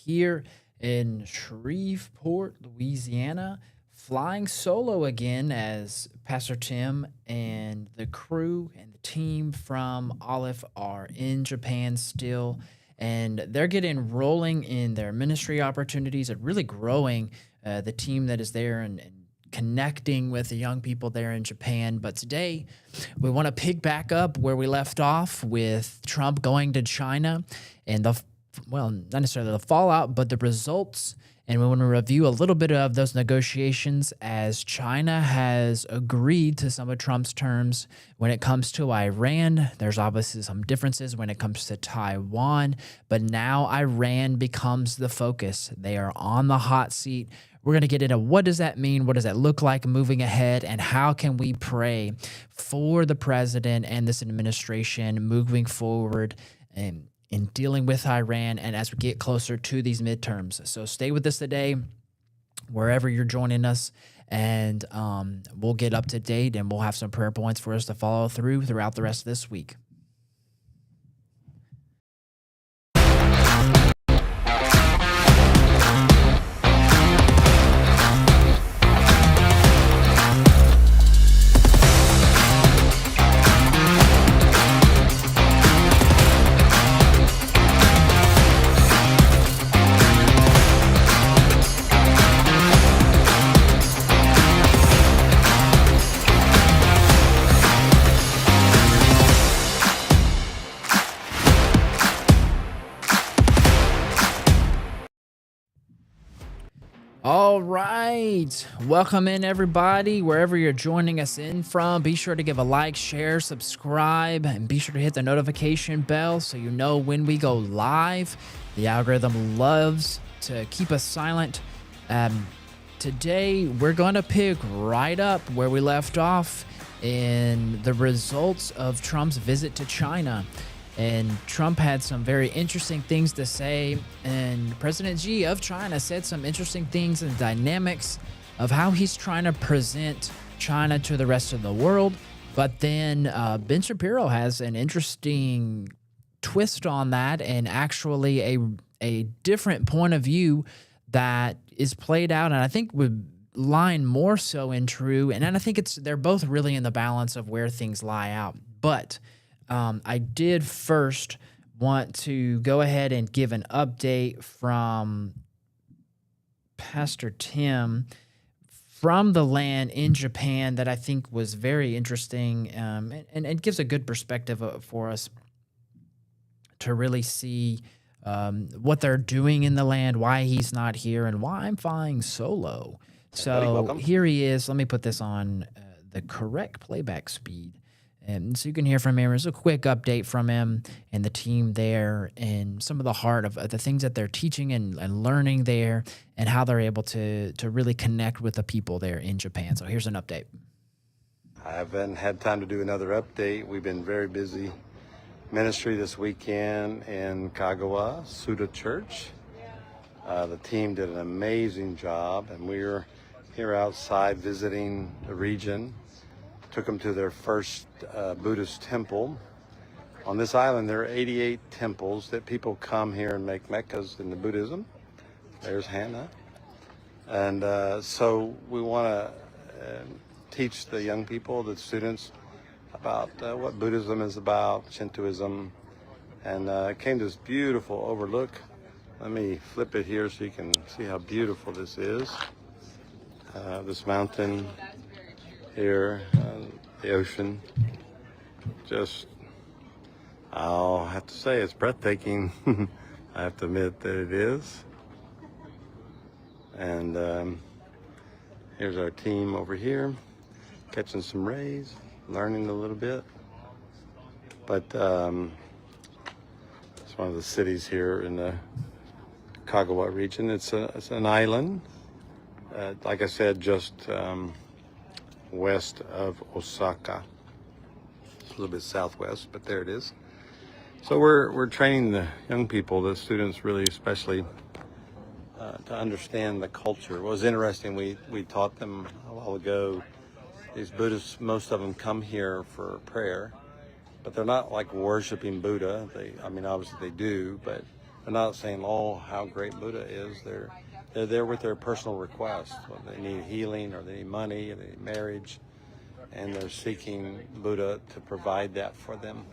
here in Shreveport, Louisiana, flying solo again as Pastor Tim and the crew and the team from Olive are in Japan still. And they're getting rolling in their ministry opportunities and really growing the team that is there and connecting with the young people there in Japan. But today we want to pick back up where we left off with Trump going to China and not necessarily the fallout, but the results. And we want to review a little bit of those negotiations as China has agreed to some of Trump's terms when it comes to Iran. There's obviously some differences when it comes to Taiwan, but now Iran becomes the focus. They are on the hot seat. We're going to get into what does that mean? What does that look like moving ahead? And how can we pray for the president and this administration moving forward and in dealing with Iran and as we get closer to these midterms. So stay with us today, wherever you're joining us, and we'll get up to date and we'll have some prayer points for us to follow throughout the rest of this week. All right. Welcome in, everybody, wherever you're joining us in from. Be sure to give a like, share, subscribe, and be sure to hit the notification bell so you know when we go live. The algorithm loves to keep us silent. Today, we're going to pick right up where we left off in the results of Trump's visit to China. And Trump had some very interesting things to say, and President Xi of China said some interesting things and dynamics of how he's trying to present China to the rest of the world. But then Ben Shapiro has an interesting twist on that and actually a different point of view that is played out, and I think would line more so in true. And I think they're both really in the balance of where things lie out. But I did first want to go ahead and give an update from Pastor Tim from the land in Japan that I think was very interesting and gives a good perspective for us to really see what they're doing in the land, why he's not here, and why I'm flying solo. So here he is. Let me put this on the correct playback speed. And so you can hear from him. There's a quick update from him and the team there and some of the heart of the things that they're teaching and learning there and how they're able to really connect with the people there in Japan. So here's an update. I haven't had time to do another update. We've been very busy ministry this weekend in Kagawa, Suda Church. The team did an amazing job, and we were here outside visiting the region. Took them to their first Buddhist temple. On this island, there are 88 temples that people come here and make meccas in the Buddhism. There's Hannah. And so we want to teach the young people, the students, about what Buddhism is about, Shintoism. And came to this beautiful overlook. Let me flip it here so you can see how beautiful this is. This mountain here, the ocean, just, I'll have to say it's breathtaking. I have to admit that it is. And here's our team over here, catching some rays, learning a little bit. But it's one of the cities here in the Kagawa region. It's an island, like I said, just west of Osaka. It's a little bit southwest, but there it is. So we're training the young people, the students really especially, to understand the culture. What was interesting, we taught them a while ago, these Buddhists, most of them come here for prayer, but they're not like worshiping Buddha. I mean, obviously they do, but They're not saying, oh, how great Buddha is. They're there with their personal requests. Whether they need healing or they need money or they need marriage. And they're seeking Buddha to provide that for them.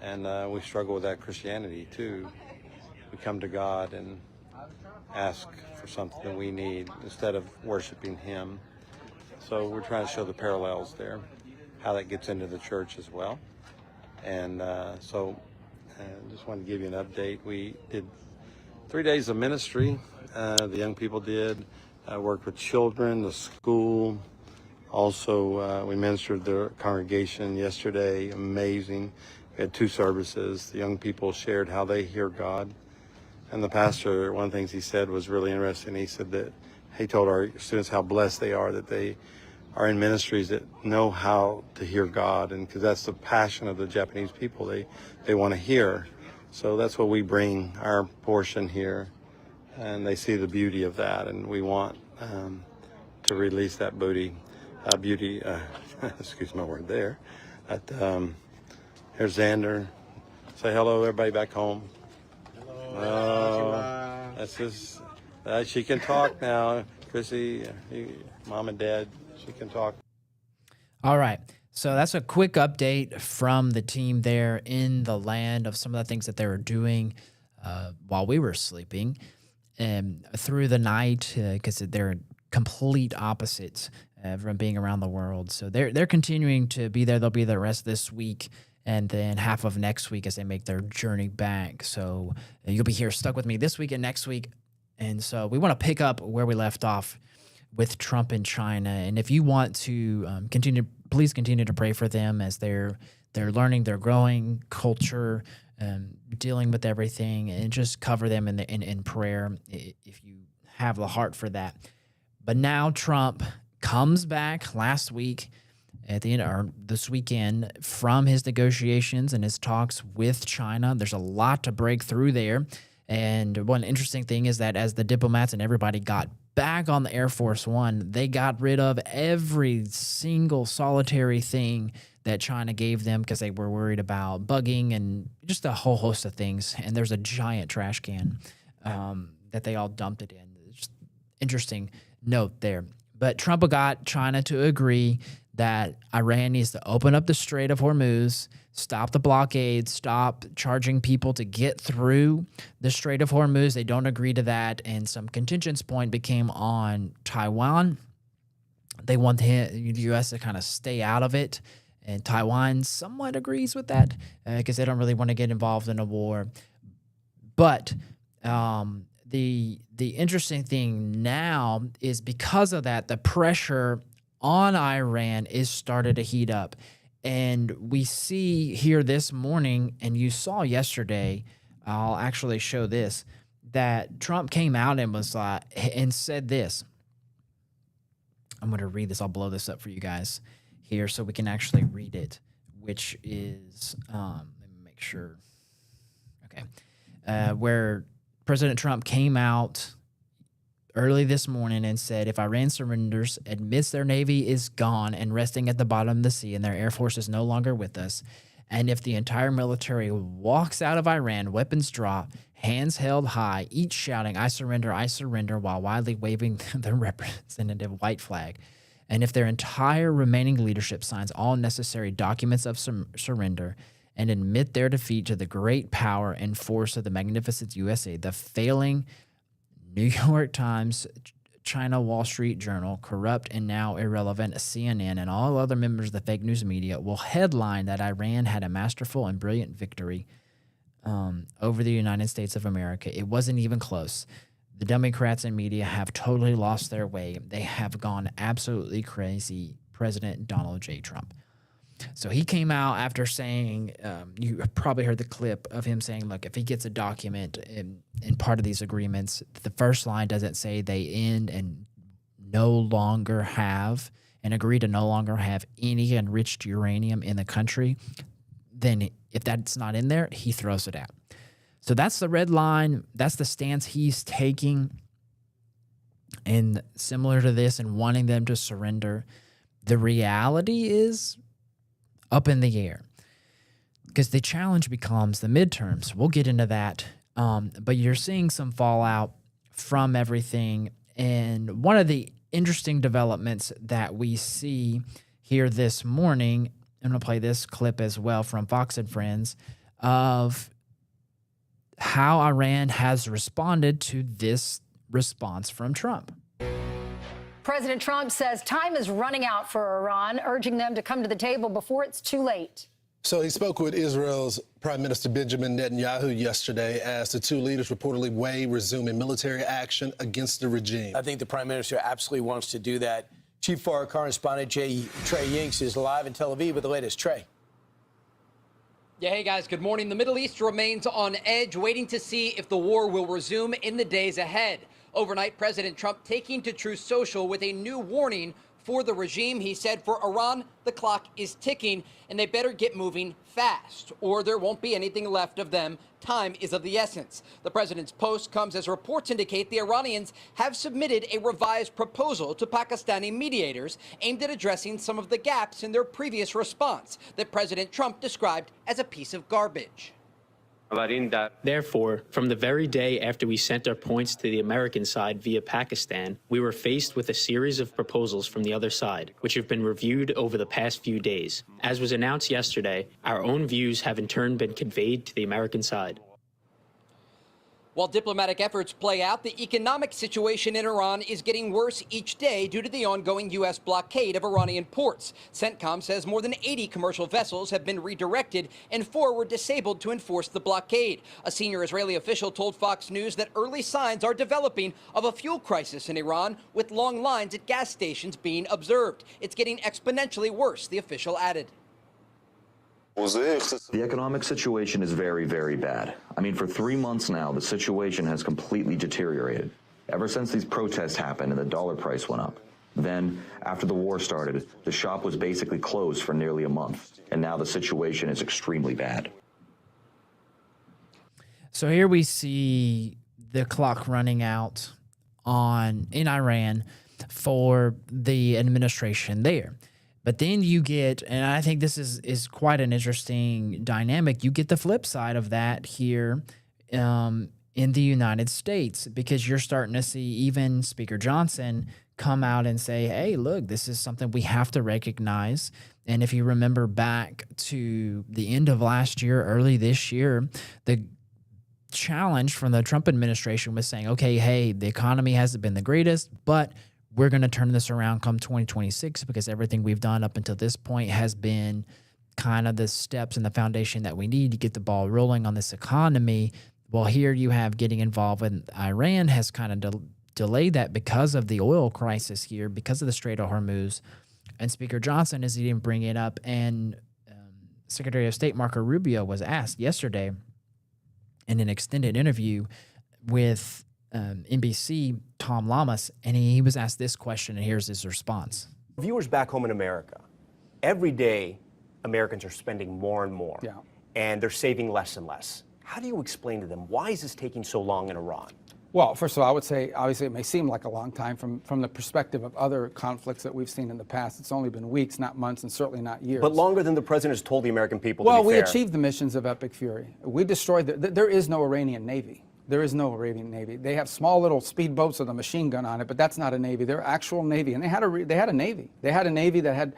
And we struggle with that Christianity too. We come to God and ask for something that we need instead of worshiping Him. So we're trying to show the parallels there, how that gets into the church as well. And just wanted to give you an update. We did 3 days of ministry. The young people did. Worked with children, the school. Also, we ministered the congregation yesterday. Amazing. We had 2 services. The young people shared how they hear God. And the pastor, one of the things he said was really interesting. He said that he told our students how blessed they are that they are in ministries that know how to hear God, and because that's the passion of the Japanese people. They want to hear. So that's what we bring, our portion here, and they see the beauty of that, and we want to release that beauty. Excuse my word there. Here's Xander. Say hello, everybody back home. Oh, that's just, she can talk now. Chrissy, Mom and Dad, she can talk. All right. So that's a quick update from the team there in the land of some of the things that they were doing while we were sleeping and through the night, because they're complete opposites from being around the world. So they're continuing to be there. They'll be there the rest of this week and then half of next week as they make their journey back. So you'll be here stuck with me this week and next week. And so we want to pick up where we left off with Trump and China. And if you want to please continue to pray for them as they're learning, they're growing culture, dealing with everything, and just cover them in prayer if you have the heart for that. But now Trump comes back last week at the end, or this weekend, from his negotiations and his talks with China. There's a lot to break through there. And one interesting thing is that as the diplomats and everybody got back on the Air Force One, they got rid of every single solitary thing that China gave them because they were worried about bugging and just a whole host of things. And there's a giant trash can that they all dumped it in. Just interesting note there. But Trump got China to agree that Iran needs to open up the Strait of Hormuz, stop the blockade, stop charging people to get through the Strait of Hormuz. They don't agree to that, and some contingence point became on Taiwan. They want the U.S. to kind of stay out of it, and Taiwan somewhat agrees with that because they don't really want to get involved in a war. But the interesting thing now is because of that, the pressure on Iran is started to heat up. And we see here this morning, and you saw yesterday, I'll actually show this, that Trump came out and was and said this. I'm going to read this. I'll blow this up for you guys here so we can actually read it, which is, let me make sure. Okay. Where President Trump came out early this morning and said, if Iran surrenders, admits their navy is gone and resting at the bottom of the sea and their air force is no longer with us, and if the entire military walks out of Iran, weapons drop, hands held high, each shouting, I surrender, while widely waving the representative white flag, and if their entire remaining leadership signs all necessary documents of surrender and admit their defeat to the great power and force of the magnificent USA, the failing New York Times, China Wall Street Journal, corrupt and now irrelevant CNN, and all other members of the fake news media will headline that Iran had a masterful and brilliant victory over the United States of America. It wasn't even close. The Democrats and media have totally lost their way. They have gone absolutely crazy. President Donald J. Trump. So he came out after saying, you probably heard the clip of him saying, look, if he gets a document in part of these agreements, the first line doesn't say they end and no longer have and agree to no longer have any enriched uranium in the country, then if that's not in there, he throws it out. So that's the red line. That's the stance he's taking. And similar to this and wanting them to surrender, the reality is up in the air because the challenge becomes the midterms. We'll get into that But you're seeing some fallout from everything. And one of the interesting developments that we see here this morning, I'm going to play this clip as well from Fox and Friends, of how Iran has responded to this response from Trump. President Trump says time is running out for Iran, urging them to come to the table before it's too late. So he spoke with Israel's Prime Minister Benjamin Netanyahu yesterday as the two leaders reportedly weigh resuming military action against the regime. I think the Prime Minister absolutely wants to do that. Chief Foreign Correspondent Trey Yinks is live in Tel Aviv with the latest. Trey. Yeah, hey guys, good morning. The Middle East remains on edge, waiting to see if the war will resume in the days ahead. Overnight, President Trump taking to Truth Social with a new warning for the regime. He said for Iran, the clock is ticking and they better get moving fast or there won't be anything left of them. Time is of the essence. The president's post comes as reports indicate the Iranians have submitted a revised proposal to Pakistani mediators aimed at addressing some of the gaps in their previous response that President Trump described as a piece of garbage. Therefore, from the very day after we sent our points to the American side via Pakistan, we were faced with a series of proposals from the other side, which have been reviewed over the past few days. As was announced yesterday, our own views have in turn been conveyed to the American side. While diplomatic efforts play out, the economic situation in Iran is getting worse each day due to the ongoing U.S. blockade of Iranian ports. CENTCOM says more than 80 commercial vessels have been redirected and 4 were disabled to enforce the blockade. A senior Israeli official told Fox News that early signs are developing of a fuel crisis in Iran, with long lines at gas stations being observed. It's getting exponentially worse, the official added. The economic situation is very, very bad. I mean, for 3 months now, the situation has completely deteriorated. Ever since these protests happened and the dollar price went up. Then, after the war started, the shop was basically closed for nearly a month. And now the situation is extremely bad. So here we see the clock running out in Iran for the administration there. But then you get, and I think this is quite an interesting dynamic, you get the flip side of that here in the United States, because you're starting to see even Speaker Johnson come out and say, hey, look, this is something we have to recognize. And if you remember back to the end of last year, early this year, the challenge from the Trump administration was saying, okay, hey, the economy hasn't been the greatest, but we're going to turn this around come 2026 because everything we've done up until this point has been kind of the steps and the foundation that we need to get the ball rolling on this economy. Well, here you have getting involved with Iran has kind of delayed that because of the oil crisis here, because of the Strait of Hormuz. And Speaker Johnson isn't even bringing it up. And Secretary of State Marco Rubio was asked yesterday in an extended interview with NBC, Tom Lamas, and he was asked this question, and here's his response. Viewers back home in America, every day Americans are spending more and more, and they're saving less and less. How do you explain to them, why is this taking so long in Iran? Well, first of all, I would say, obviously, it may seem like a long time from the perspective of other conflicts that we've seen in the past. It's only been weeks, not months, and certainly not years. But longer than the president has told the American people, well, to be we fair. achieved the missions of Epic Fury. We destroyed, there is no Iranian Navy. There is no Iranian Navy. They have small little speedboats with a machine gun on it, but that's not a Navy. They're actual Navy, and they had a Navy. They had a Navy that had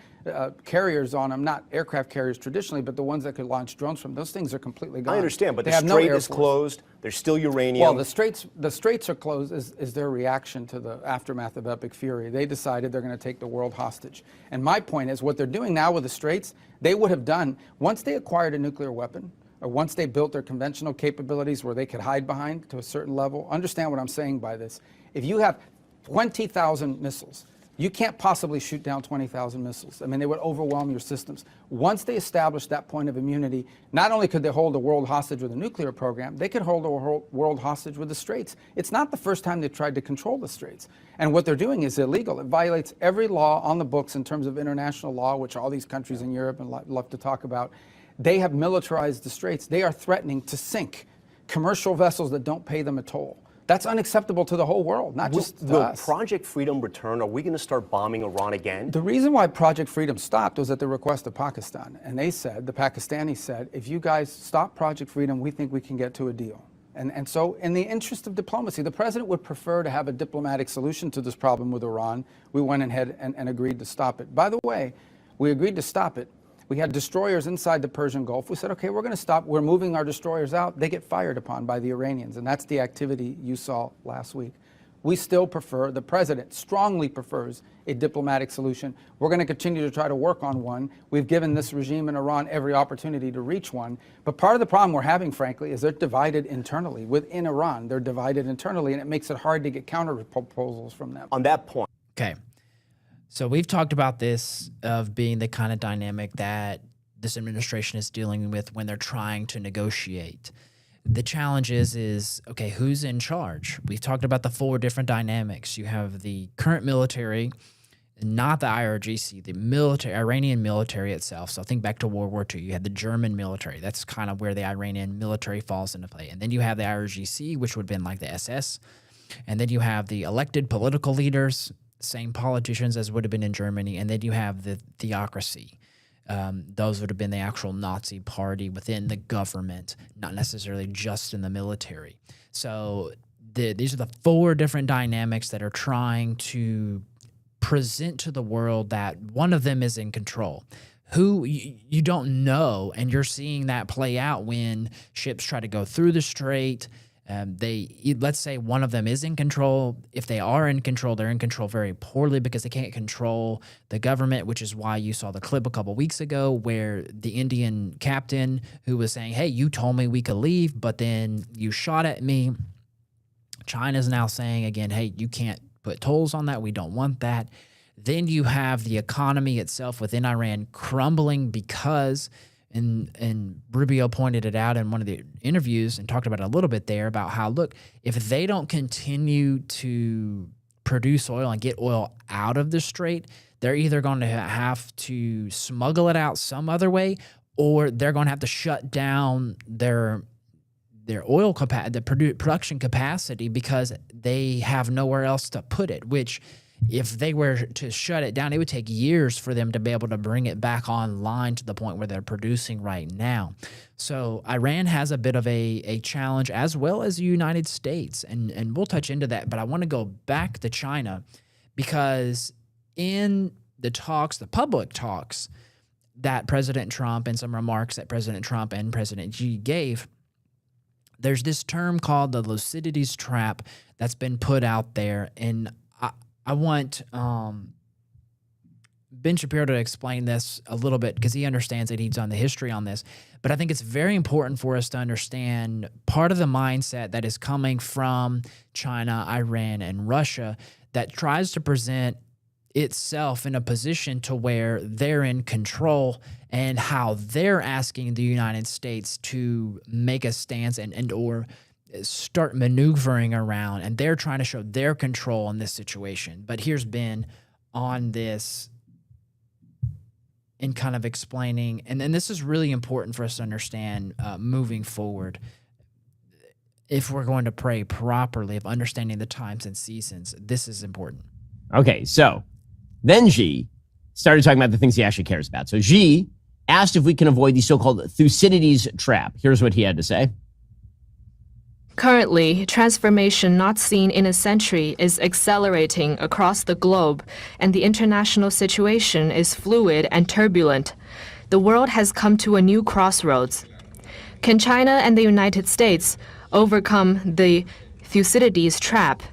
carriers on them, not aircraft carriers traditionally, but the ones that could launch drones from. Those things are completely gone. I understand, but they the have strait no is closed. There's still uranium. Well, the straits are closed is their reaction to the aftermath of Epic Fury. They decided they're going to take the world hostage. And my point is, what they're doing now with the straits, they would have done once they acquired a nuclear weapon, or once they built their conventional capabilities where they could hide behind to a certain level. Understand what I'm saying by this. If you have 20,000 missiles, you can't possibly shoot down 20,000 missiles. I mean, they would overwhelm your systems. Once they established that point of immunity, not only could they hold the world hostage with a nuclear program, they could hold the world hostage with the straits. It's not the first time they've tried to control the straits. And what they're doing is illegal. It violates every law on the books in terms of international law, which all these countries in Europe and love to talk about. They have militarized the straits. They are threatening to sink commercial vessels that don't pay them a toll. That's unacceptable to the whole world, not just to us. Will Project Freedom return? Are we going to start bombing Iran again? The reason why Project Freedom stopped was at the request of Pakistan. And they said, the Pakistanis said, if you guys stop Project Freedom, we think we can get to a deal. And so in the interest of diplomacy, the president would prefer to have a diplomatic solution to this problem with Iran. We went ahead and agreed to stop it. By the way, we agreed to stop it. We had destroyers inside the Persian Gulf. We said, okay, we're going to stop. We're moving our destroyers out. They get fired upon by the Iranians. And that's the activity you saw last week. We still prefer, the president strongly prefers a diplomatic solution. We're going to continue to try to work on one. We've given this regime in Iran every opportunity to reach one. But part of the problem we're having, frankly, is they're divided internally. Within Iran, they're divided internally, and it makes it hard to get counter proposals from them. On that point. Okay. So we've talked about this of being the kind of dynamic that this administration is dealing with when they're trying to negotiate. The challenge is, okay, who's in charge? We've talked about the 4 different dynamics. You have the current military, not the IRGC, the military, Iranian military itself. So think back to World War II. You had the German military. That's kind of where the Iranian military falls into play. And then you have the IRGC, which would have been like the SS. And then you have the elected political leaders, same politicians as would have been in Germany. And then you have the theocracy. Those would have been the actual Nazi party within the government, not necessarily just in the military. So these are the 4 different dynamics that are trying to present to the world that one of them is in control. Who you don't know, and you're seeing that play out when ships try to go through the strait. Let's say one of them is in control. If they are in control, they're in control very poorly because they can't control the government, which is why you saw the clip a couple weeks ago where the Indian captain who was saying, hey, you told me we could leave, but then you shot at me. China's now saying again, hey, you can't put tolls on that. We don't want that. Then you have the economy itself within Iran crumbling because and Rubio pointed it out in one of the interviews and talked about it a little bit there about how, look, if they don't continue to produce oil and get oil out of the strait, they're either going to have to smuggle it out some other way, or they're going to have to shut down their oil production capacity because they have nowhere else to put it, which if they were to shut it down, it would take years for them to be able to bring it back online to the point where they're producing right now. So Iran has a bit of a challenge, as well as the United States, and we'll touch into that. But I want to go back to China because in the talks, the public talks that President Trump and some remarks that President Trump and President Xi gave, there's this term called the Thucydides trap that's been put out there, and I want Ben Shapiro to explain this a little bit because he understands it. He's done the history on this. But I think it's very important for us to understand part of the mindset that is coming from China, Iran, and Russia that tries to present itself in a position to where they're in control and how they're asking the United States to make a stance and or start maneuvering around, and they're trying to show their control in this situation. But here's Ben on this and kind of explaining, and then this is really important for us to understand moving forward if we're going to pray properly of understanding the times and seasons. This is important. Okay, so then Xi started talking about the things he actually cares about. So Xi asked if we can avoid the so-called Thucydides trap. Here's what he had to say. Currently, transformation not seen in a century is accelerating across the globe, and the international situation is fluid and turbulent. The world has come to a new crossroads. Can China and the United States overcome the Thucydides trap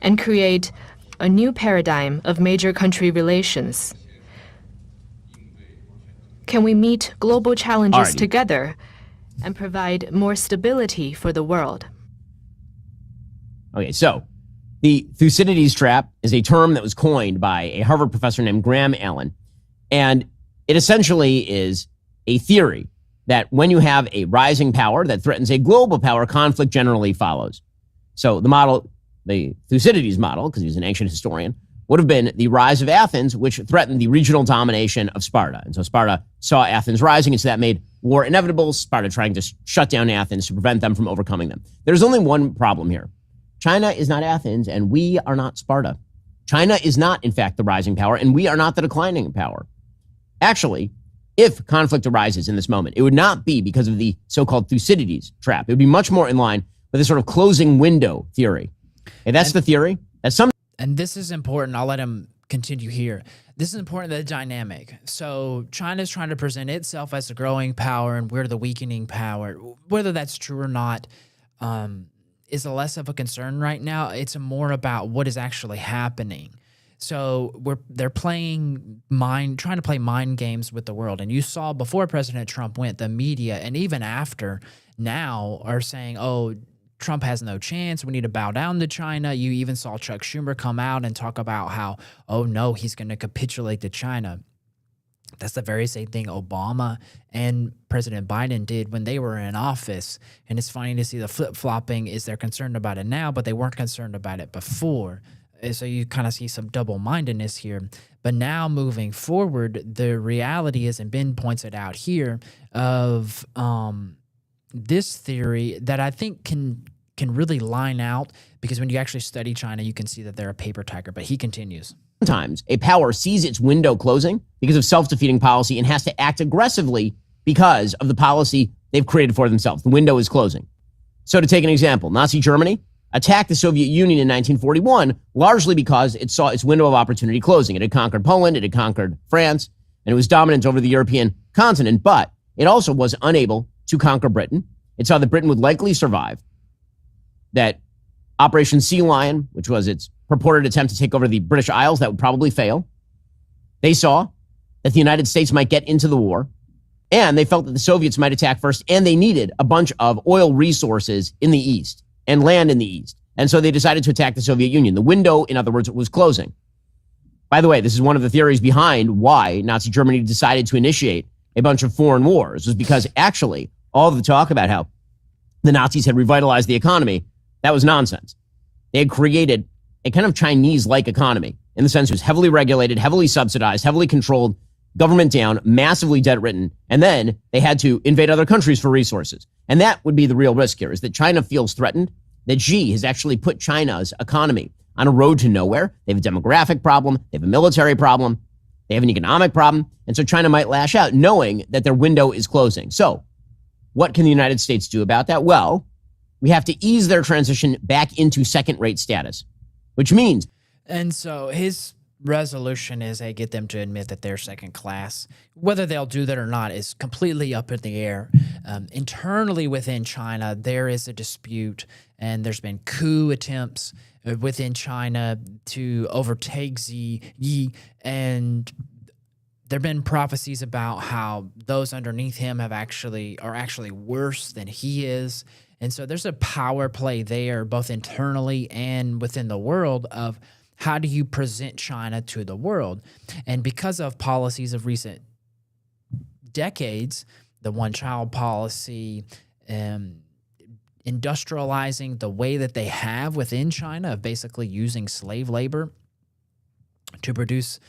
and create a new paradigm of major country relations? Can we meet global challenges together and provide more stability for the world? Okay, so the Thucydides trap is a term that was coined by a Harvard professor named Graham Allen. And it essentially is a theory that when you have a rising power that threatens a global power, conflict generally follows. So the model, the Thucydides model, because he's an ancient historian, would have been the rise of Athens, which threatened the regional domination of Sparta. And so Sparta saw Athens rising, and so that made war inevitable, Sparta trying to shut down Athens to prevent them from overcoming them. There's only one problem here. China is not Athens, and we are not Sparta. China is not, in fact, the rising power, and we are not the declining power. Actually, if conflict arises in this moment, it would not be because of the so-called Thucydides trap. It would be much more in line with this sort of closing window theory. And that's the theory. And this is important. I'll let him continue here. This is important, the dynamic. So China's trying to present itself as a growing power, and we're the weakening power. Whether that's true or not is less of a concern right now. It's more about what is actually happening. So they're trying to play mind games with the world. And you saw before President Trump went, the media, and even after now, are saying, oh, Trump has no chance. We need to bow down to China. You even saw Chuck Schumer come out and talk about how, oh no, he's going to capitulate to China. That's the very same thing Obama and President Biden did when they were in office. And it's funny to see the flip-flopping is they're concerned about it now, but they weren't concerned about it before. So you kind of see some double-mindedness here. But now moving forward, the reality is, and Ben points it out here, of this theory that I think can really line out, because when you actually study China, you can see that they're a paper tiger. But he continues. Sometimes a power sees its window closing because of self-defeating policy and has to act aggressively because of the policy they've created for themselves. The window is closing. So to take an example, Nazi Germany attacked the Soviet Union in 1941 largely because it saw its window of opportunity closing. It had conquered Poland, it had conquered France, and it was dominant over the European continent, but it also was unable to conquer Britain. It saw that Britain would likely survive, that Operation Sea Lion, which was its purported attempt to take over the British Isles, that would probably fail. They saw that the United States might get into the war, and they felt that the Soviets might attack first, and they needed a bunch of oil resources in the East and land in the East. And so they decided to attack the Soviet Union. The window, in other words, was closing. By the way, this is one of the theories behind why Nazi Germany decided to initiate a bunch of foreign wars, was because actually all of the talk about how the Nazis had revitalized the economy, that was nonsense. They had created a kind of Chinese-like economy in the sense it was heavily regulated, heavily subsidized, heavily controlled, government down, massively debt-ridden, and then they had to invade other countries for resources. And that would be the real risk here, is that China feels threatened, that Xi has actually put China's economy on a road to nowhere. They have a demographic problem, they have a military problem, they have an economic problem, and so China might lash out knowing that their window is closing. So what can the United States do about that? Well, we have to ease their transition back into second-rate status, which means... And so his resolution is they get them to admit that they're second class. Whether they'll do that or not is completely up in the air. Internally within China, there is a dispute, and there's been coup attempts within China to overtake Xi Yi, and there have been prophecies about how those underneath him are actually worse than he is. And so there's a power play there, both internally and within the world, of how do you present China to the world? And because of policies of recent decades, the one-child policy, industrializing the way that they have within China of basically using slave labor to produce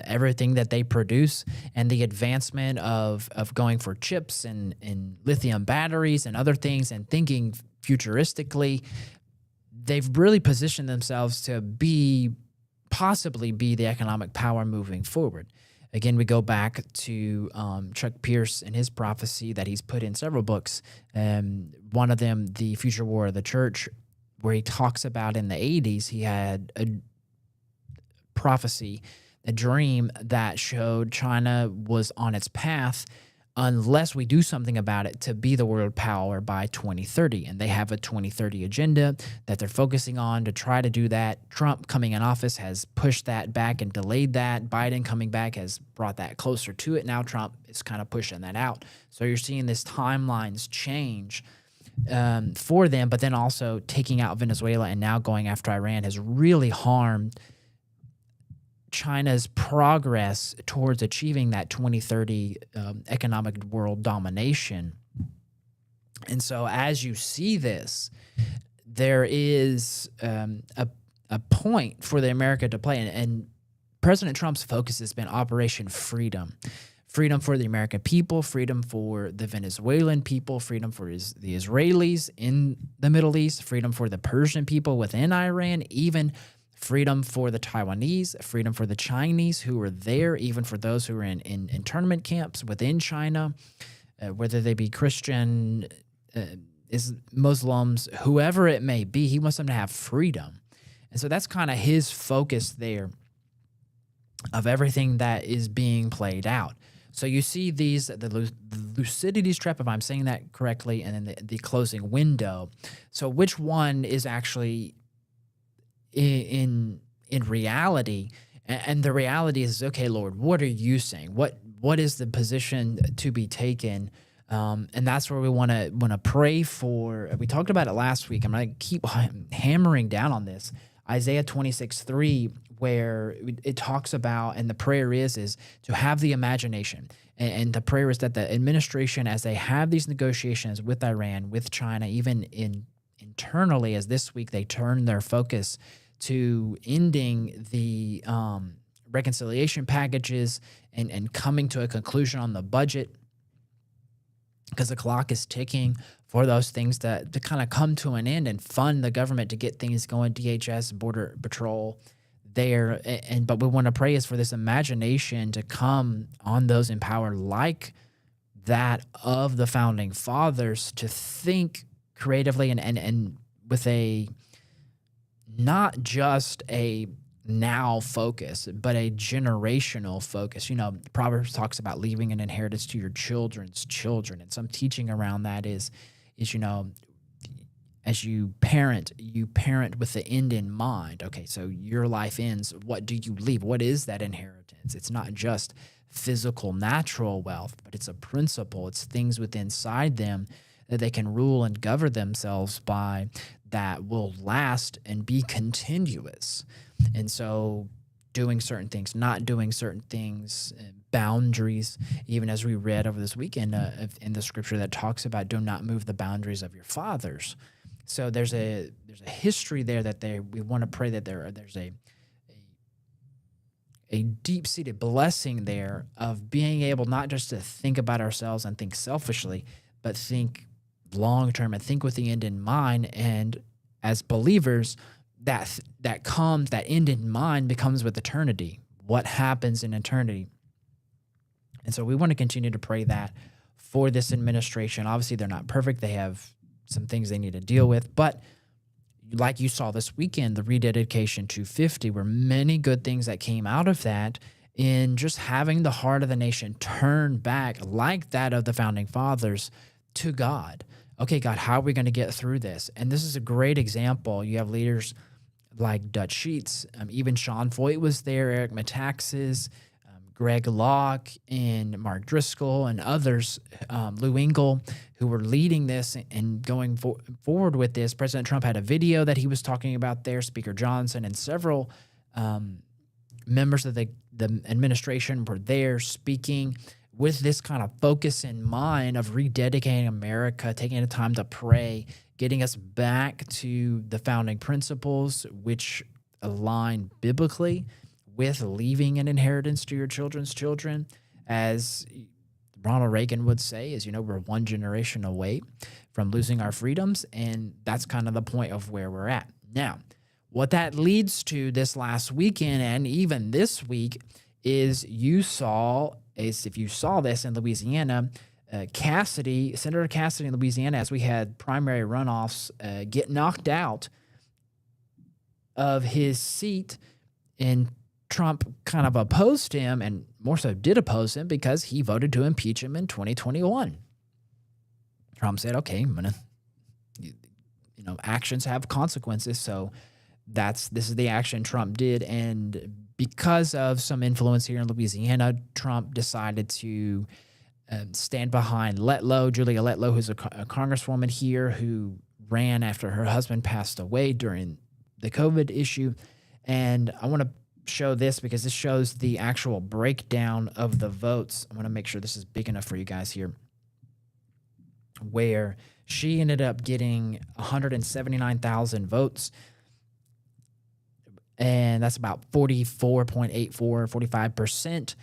everything that they produce, and the advancement of going for chips and lithium batteries and other things and thinking futuristically, they've really positioned themselves to possibly be the economic power moving forward. Again, we go back to Chuck Pierce and his prophecy that he's put in several books. One of them, The Future War of the Church, where he talks about in the 80s, he had a prophecy, a dream that showed China was on its path, unless we do something about it, to be the world power by 2030. And they have a 2030 agenda that they're focusing on to try to do that. Trump coming in office has pushed that back and delayed that. Biden coming back has brought that closer to it. Now Trump is kind of pushing that out. So you're seeing this timelines change for them, but then also taking out Venezuela and now going after Iran has really harmed China's progress towards achieving that 2030 economic world domination. And so as you see this, there is a point for the America to play. And President Trump's focus has been Operation Freedom. Freedom for the American people, freedom for the Venezuelan people, freedom for the Israelis in the Middle East, freedom for the Persian people within Iran, even freedom for the Taiwanese, freedom for the Chinese who were there, even for those who were in internment camps within China, whether they be Christian, is Muslims, whoever it may be. He wants them to have freedom. And so that's kind of his focus there of everything that is being played out. So you see the Thucydides trap, if I'm saying that correctly, and then the closing window. So which one is actually in reality? And the reality is, okay, Lord, what are you saying? What is the position to be taken? And that's where we want to pray for. We talked about it last week. I'm going to keep hammering down on this. Isaiah 26:3, where it talks about, and the prayer is to have the imagination. And the prayer is that the administration, as they have these negotiations with Iran, with China, even internally, as this week they turn their focus to ending the reconciliation packages and coming to a conclusion on the budget, because the clock is ticking for those things to kind of come to an end and fund the government to get things going, DHS, Border Patrol there. But we want to pray is for this imagination to come on those in power like that of the Founding Fathers, to think creatively and with a not just a now focus, but a generational focus. You know, Proverbs talks about leaving an inheritance to your children's children. And some teaching around that is, you know, as you parent with the end in mind. Okay, so your life ends. What do you leave? What is that inheritance? It's not just physical, natural wealth, but it's a principle. It's things within inside them that they can rule and govern themselves by, that will last and be continuous. And so doing certain things, not doing certain things, boundaries, even as we read over this weekend in the scripture that talks about do not move the boundaries of your fathers. So there's a history there that we want to pray that there's a deep-seated blessing there of being able not just to think about ourselves and think selfishly, but think long-term and think with the end in mind. And as believers, that end in mind becomes with eternity. What happens in eternity? And so we want to continue to pray that for this administration. Obviously, they're not perfect. They have some things they need to deal with. But like you saw this weekend, the Rededication 250, were many good things that came out of that in just having the heart of the nation turn back like that of the Founding Fathers to God. Okay, God, how are we going to get through this? And this is a great example. You have leaders like Dutch Sheets, even Sean Foyt was there, Eric Metaxas, Greg Locke, and Mark Driscoll, and others, Lou Engle, who were leading this and going forward with this. President Trump had a video that he was talking about there, Speaker Johnson, and several members of the administration were there speaking with this kind of focus in mind of rededicating America, taking the time to pray, getting us back to the founding principles, which align biblically with leaving an inheritance to your children's children. As Ronald Reagan would say, as you know, we're one generation away from losing our freedoms, and that's kind of the point of where we're at. Now, what that leads to this last weekend and even this week is if you saw this in Louisiana, Senator Cassidy in Louisiana, as we had primary runoffs, get knocked out of his seat, and Trump kind of opposed him, and more so did oppose him because he voted to impeach him in 2021. Trump said, okay, I'm going to, actions have consequences. So this is the action Trump did. And because of some influence here in Louisiana, Trump decided to stand behind Julia Letlow, who's a congresswoman here who ran after her husband passed away during the COVID issue. And I want to show this because this shows the actual breakdown of the votes. I want to make sure this is big enough for you guys here, where she ended up getting 179,000 votes. And that's about 45%.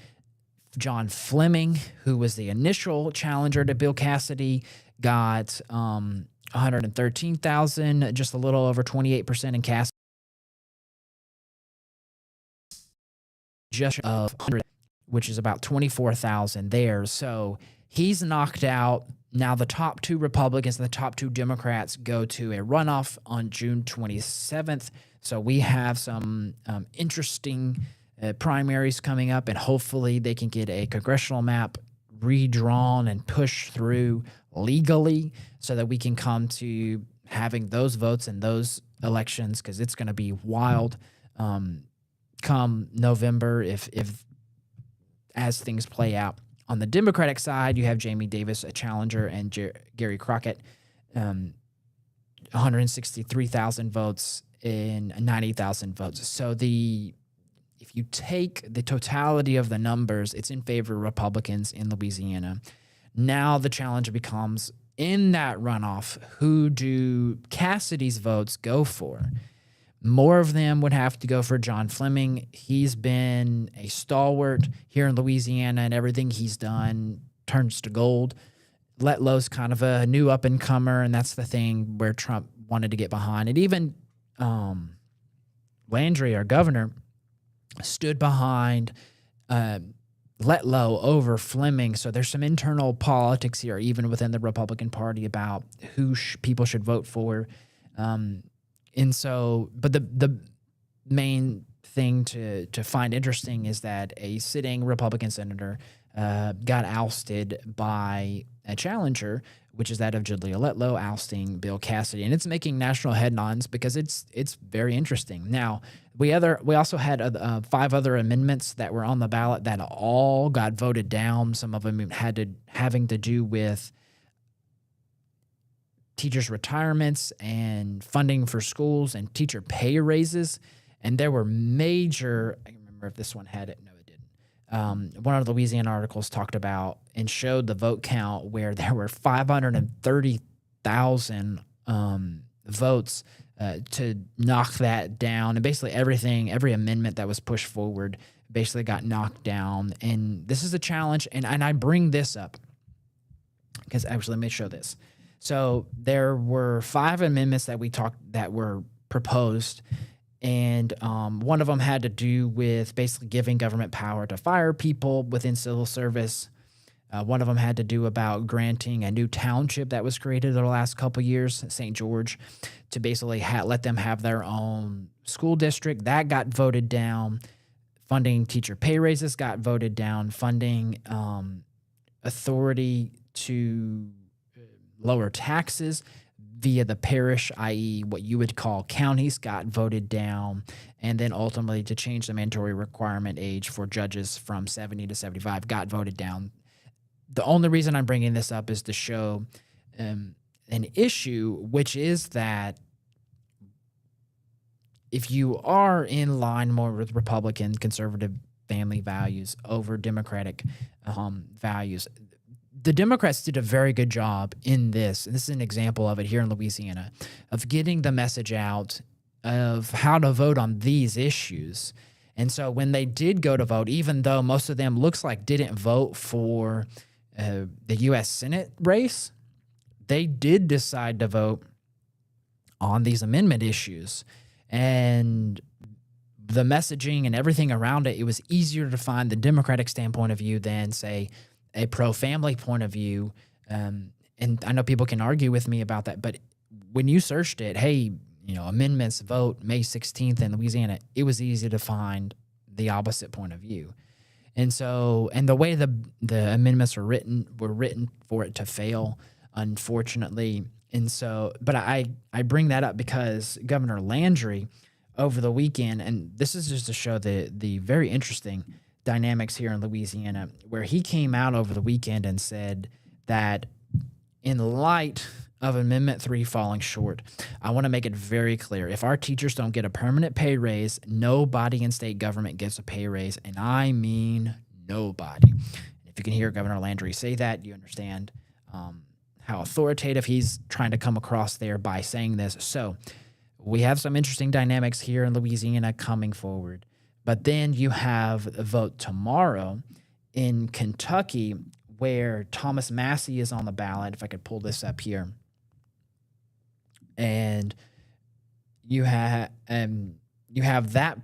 John Fleming, who was the initial challenger to Bill Cassidy, got 113,000, just a little over 28%, and Cassidy just of 100, which is about 24,000 there. So he's knocked out. Now the top 2 Republicans and the top 2 Democrats go to a runoff on June 27th. So we have some interesting primaries coming up, and hopefully they can get a congressional map redrawn and pushed through legally so that we can come to having those votes in those elections, because it's going to be wild come November if as things play out. On the Democratic side, you have Jamie Davis, a challenger, and Gary Crockett, 163,000 votes in 90,000 votes. So if you take the totality of the numbers, it's in favor of Republicans in Louisiana. Now the challenge becomes, in that runoff, who do Cassidy's votes go for? More of them would have to go for John Fleming. He's been a stalwart here in Louisiana, and everything he's done turns to gold. Letlow's kind of a new up-and-comer, and that's the thing where Trump wanted to get behind. And even Landry, our governor, stood behind Letlow over Fleming. So there's some internal politics here, even within the Republican Party, about who people should vote for. And so, but the main thing to find interesting is that a sitting Republican senator got ousted by a challenger, which is that of Julia Letlow ousting Bill Cassidy, and it's making national headlines because it's very interesting. Now, we also had 5 other amendments that were on the ballot that all got voted down. Some of them having to do with teachers' retirements and funding for schools and teacher pay raises. And there were major, I can't remember if this one had it. No, it didn't. One of the Louisiana articles talked about and showed the vote count where there were 530,000 votes to knock that down. And basically every amendment that was pushed forward basically got knocked down. And this is a challenge. And I bring this up because actually, let me show this. So there were 5 amendments that were proposed, and one of them had to do with basically giving government power to fire people within civil service. One of them had to do about granting a new township that was created in the last couple of years, St. George, to basically let them have their own school district. That got voted down. Funding teacher pay raises got voted down. Funding authority to lower taxes via the parish, i.e. what you would call counties, got voted down. And then ultimately to change the mandatory requirement age for judges from 70 to 75 got voted down. The only reason I'm bringing this up is to show an issue, which is that if you are in line more with Republican conservative family values over Democratic values, the Democrats did a very good job in this, and this is an example of it here in Louisiana, of getting the message out of how to vote on these issues. And so when they did go to vote, even though most of them looks like didn't vote for the U.S. Senate race, they did decide to vote on these amendment issues. And the messaging and everything around it, it was easier to find the Democratic standpoint of view than, say, a pro-family point of view. And I know people can argue with me about that, but when you searched it, hey, amendments vote May 16th in Louisiana, it was easy to find the opposite point of view. And so, and the way the amendments were written for it to fail, unfortunately. And so, but I bring that up because Governor Landry over the weekend, and this is just to show the very interesting dynamics here in Louisiana, where he came out over the weekend and said that in light of Amendment 3 falling short, I want to make it very clear. If our teachers don't get a permanent pay raise, nobody in state government gets a pay raise, and I mean nobody. If you can hear Governor Landry say that, you understand how authoritative he's trying to come across there by saying this. So we have some interesting dynamics here in Louisiana coming forward. But then you have a vote tomorrow in Kentucky where Thomas Massey is on the ballot, if I could pull this up here. And you have that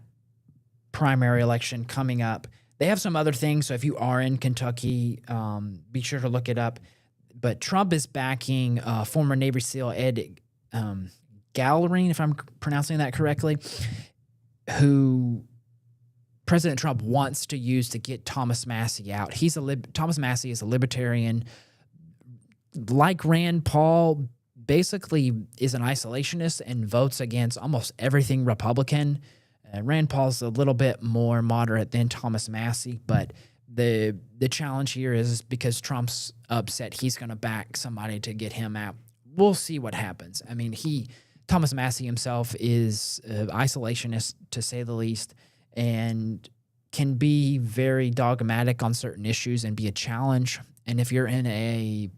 primary election coming up. They have some other things, so if you are in Kentucky, be sure to look it up. But Trump is backing former Navy SEAL Ed Gallerine, if I'm pronouncing that correctly, who President Trump wants to use to get Thomas Massie out. Thomas Massie is a libertarian, like Rand Paul, basically is an isolationist and votes against almost everything Republican. Rand Paul's a little bit more moderate than Thomas Massie, but the challenge here is because Trump's upset, he's going to back somebody to get him out. We'll see what happens. I mean, Thomas Massie himself is isolationist, to say the least, and can be very dogmatic on certain issues and be a challenge. And if you're in a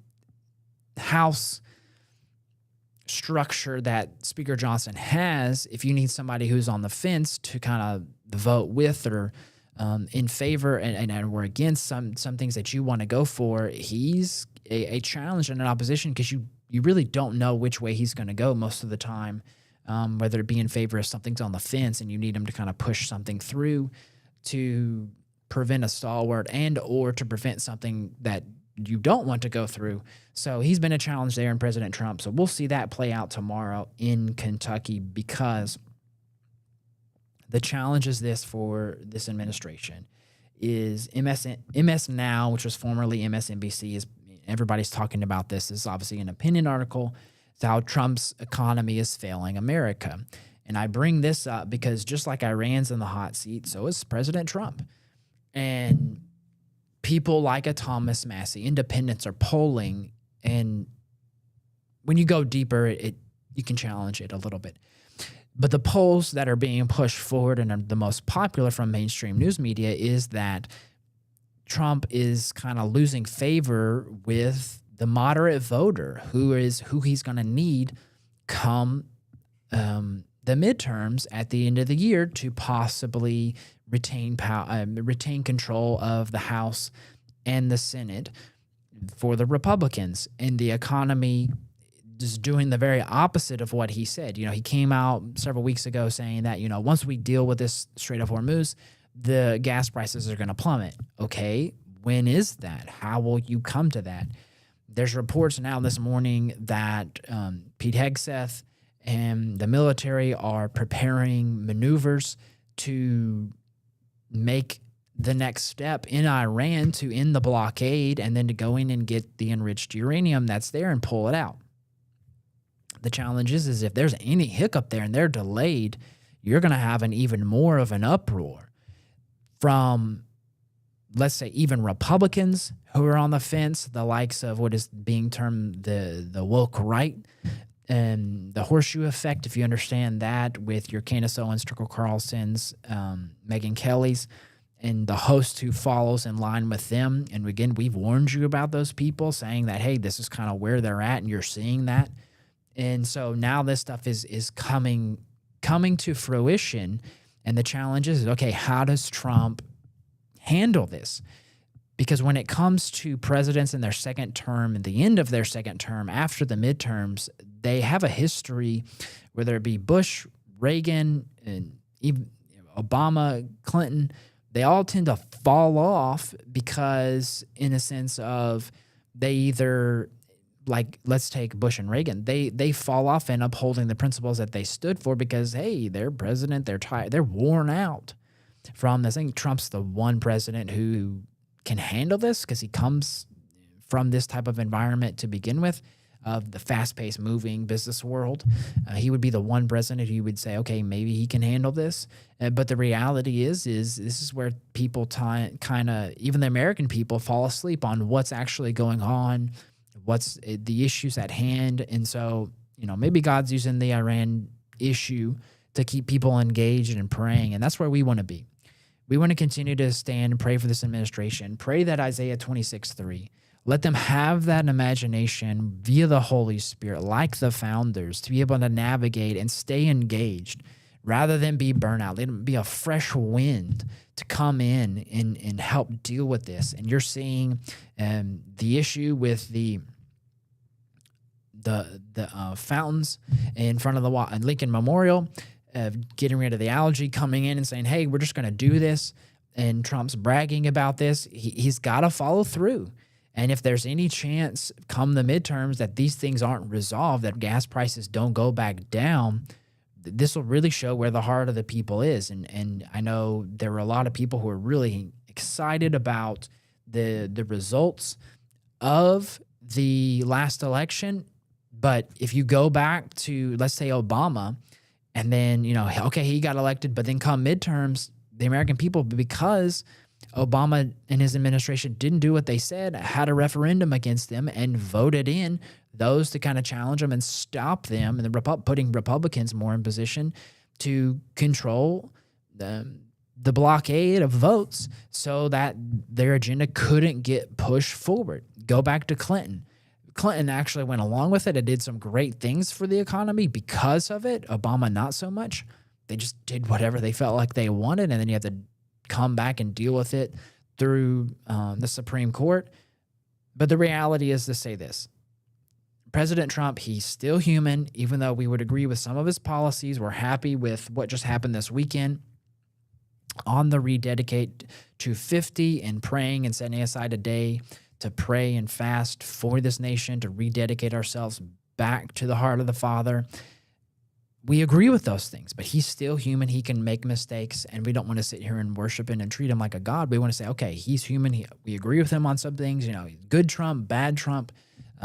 House structure that Speaker Johnson has, if you need somebody who's on the fence to kind of vote with or in favor and or against some things that you want to go for, he's a challenge and an opposition because you really don't know which way he's going to go most of the time, whether it be in favor of something's on the fence and you need him to kind of push something through to prevent a stalwart and or to prevent something that you don't want to go through. So he's been a challenge there in President Trump. So we'll see that play out tomorrow in Kentucky because the challenge is this for this administration is MS Now, which was formerly MSNBC, is everybody's talking about this. This is obviously an opinion article. It's how Trump's economy is failing America. And I bring this up because just like Iran's in the hot seat, so is President Trump. And people like a Thomas Massie, independents are polling, and when you go deeper, you can challenge it a little bit. But the polls that are being pushed forward and are the most popular from mainstream news media is that Trump is kind of losing favor with the moderate voter, who he's going to need come the midterms at the end of the year to possibly retain control of the House and the Senate for the Republicans. And the economy is doing the very opposite of what he said. You know, he came out several weeks ago saying that, once we deal with this Strait of Hormuz, the gas prices are going to plummet. Okay, when is that? How will you come to that? There's reports now this morning that Pete Hegseth and the military are preparing maneuvers to make the next step in Iran to end the blockade and then to go in and get the enriched uranium that's there and pull it out. The challenge is if there's any hiccup there and they're delayed, you're going to have an even more of an uproar from, let's say, even Republicans who are on the fence, the likes of what is being termed the woke right, and the horseshoe effect, if you understand that, with your Candace Owens, Tucker Carlson's, Megyn Kelly's, and the host who follows in line with them. And again, we've warned you about those people, saying that, hey, this is kind of where they're at, and you're seeing that. And so now this stuff is coming to fruition, and the challenge is, okay, how does Trump handle this? Because when it comes to presidents in their second term and the end of their second term after the midterms, they have a history, whether it be Bush, Reagan, and even Obama, Clinton, they all tend to fall off because, in a sense of, they either, like, let's take Bush and Reagan, they fall off in upholding the principles that they stood for because, hey, they're president, they're tired, they're worn out from this. I think Trump's the one president who can handle this because he comes from this type of environment to begin with, of the fast-paced moving business world. He would be the one president who would say, okay, maybe he can handle this. But the reality is this is where people kind of, even the American people, fall asleep on what's actually going on, what's the issues at hand. And so, maybe God's using the Iran issue to keep people engaged and praying. And that's where we want to be. We want to continue to stand and pray for this administration. Pray that Isaiah 26:3. Let them have that imagination via the Holy Spirit, like the founders, to be able to navigate and stay engaged rather than be burnout. Let them be a fresh wind to come in and help deal with this. And you're seeing the issue with the fountains in front of the Lincoln Memorial. of getting rid of the algae, coming in and saying, hey, we're just going to do this. And Trump's bragging about this. He's got to follow through. And if there's any chance come the midterms that these things aren't resolved, that gas prices don't go back down, this will really show where the heart of the people is. And I know there were a lot of people who are really excited about the results of the last election. But if you go back to, let's say, Obama, and then, okay, he got elected, but then come midterms, the American people, because Obama and his administration didn't do what they said, had a referendum against them and voted in those to kind of challenge them and stop them, and putting Republicans more in position to control the blockade of votes so that their agenda couldn't get pushed forward. Go back to Clinton. Clinton actually went along with it. It did some great things for the economy because of it. Obama, not so much. They just did whatever they felt like they wanted, and then you have to come back and deal with it through the Supreme Court. But the reality is to say this. President Trump, he's still human, even though we would agree with some of his policies. We're happy with what just happened this weekend on the Rededicate 250 and praying and setting aside a day to pray and fast for this nation, to rededicate ourselves back to the heart of the Father. We agree with those things, but he's still human. He can make mistakes, and we don't want to sit here and worship him and treat him like a god. We want to say, okay, he's human. We agree with him on some things, good Trump, bad Trump.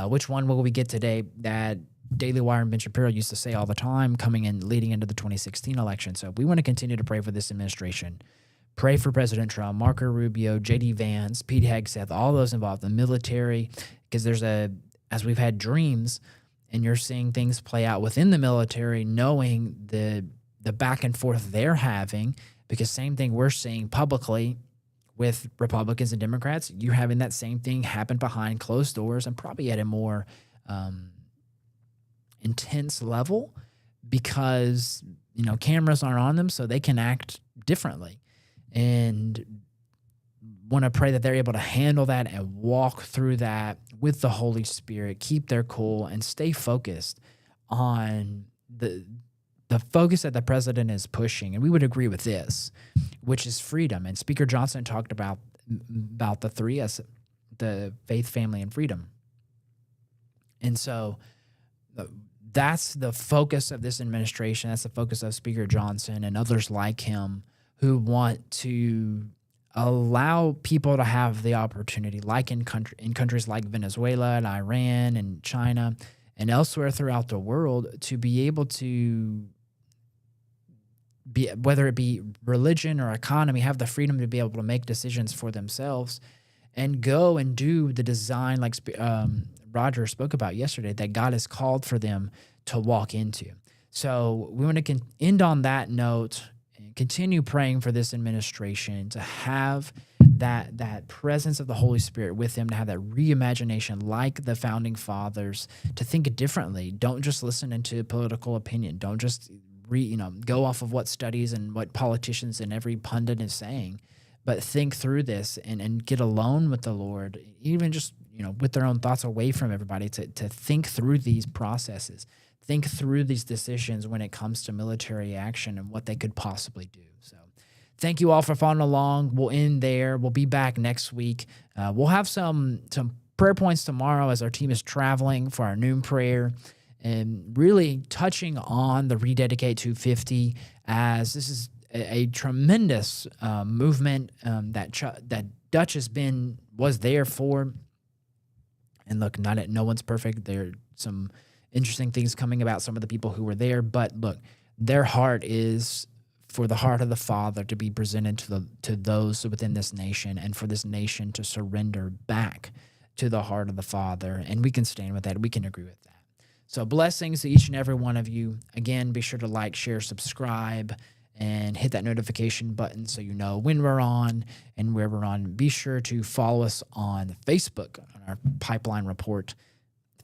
Which one will we get today? That Daily Wire and Ben Shapiro used to say all the time, leading into the 2016 election. So we want to continue to pray for this administration. Pray for President Trump, Marco Rubio, J.D. Vance, Pete Hegseth, all those involved, the military, because as we've had dreams, and you're seeing things play out within the military, knowing the back and forth they're having, because same thing we're seeing publicly with Republicans and Democrats, you're having that same thing happen behind closed doors and probably at a more intense level because, cameras aren't on them, so they can act differently. And want to pray that they're able to handle that and walk through that with the Holy Spirit, keep their cool, and stay focused on the focus that the president is pushing. And we would agree with this, which is freedom. And Speaker Johnson talked about the three S's, the faith, family, and freedom. And so that's the focus of this administration. That's the focus of Speaker Johnson and others like him who want to allow people to have the opportunity, like in countries like Venezuela and Iran and China and elsewhere throughout the world, to be able to be, whether it be religion or economy, have the freedom to be able to make decisions for themselves and go and do the design like Roger spoke about yesterday that God has called for them to walk into. So we want to end on that note. Continue praying for this administration to have that presence of the Holy Spirit with them, to have that reimagination like the founding fathers, to think differently. Don't just listen into political opinion. Don't just go off of what studies and what politicians and every pundit is saying, but think through this and get alone with the Lord, even just with their own thoughts away from everybody, to think through these processes. Think through these decisions when it comes to military action and what they could possibly do. So thank you all for following along. We'll end there. We'll be back next week. We'll have some prayer points tomorrow as our team is traveling for our noon prayer and really touching on the Rededicate 250, as this is a tremendous movement that Dutch was there for. And look, no one's perfect. There are some interesting things coming about some of the people who were there, but look, their heart is for the heart of the Father to be presented to those within this nation, and for this nation to surrender back to the heart of the Father. And we can stand with that. We can agree with that. So blessings to each and every one of you. Again, be sure to like, share, subscribe, and hit that notification button so you know when we're on and where we're on. Be sure to follow us on Facebook, on our Pipeline Report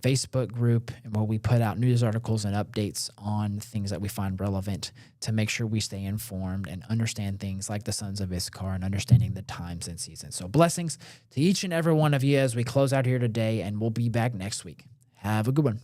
Facebook group, and where we put out news articles and updates on things that we find relevant to make sure we stay informed and understand things like the sons of Issachar and understanding the times and seasons. So blessings to each and every one of you as we close out here today, and we'll be back next week. Have a good one.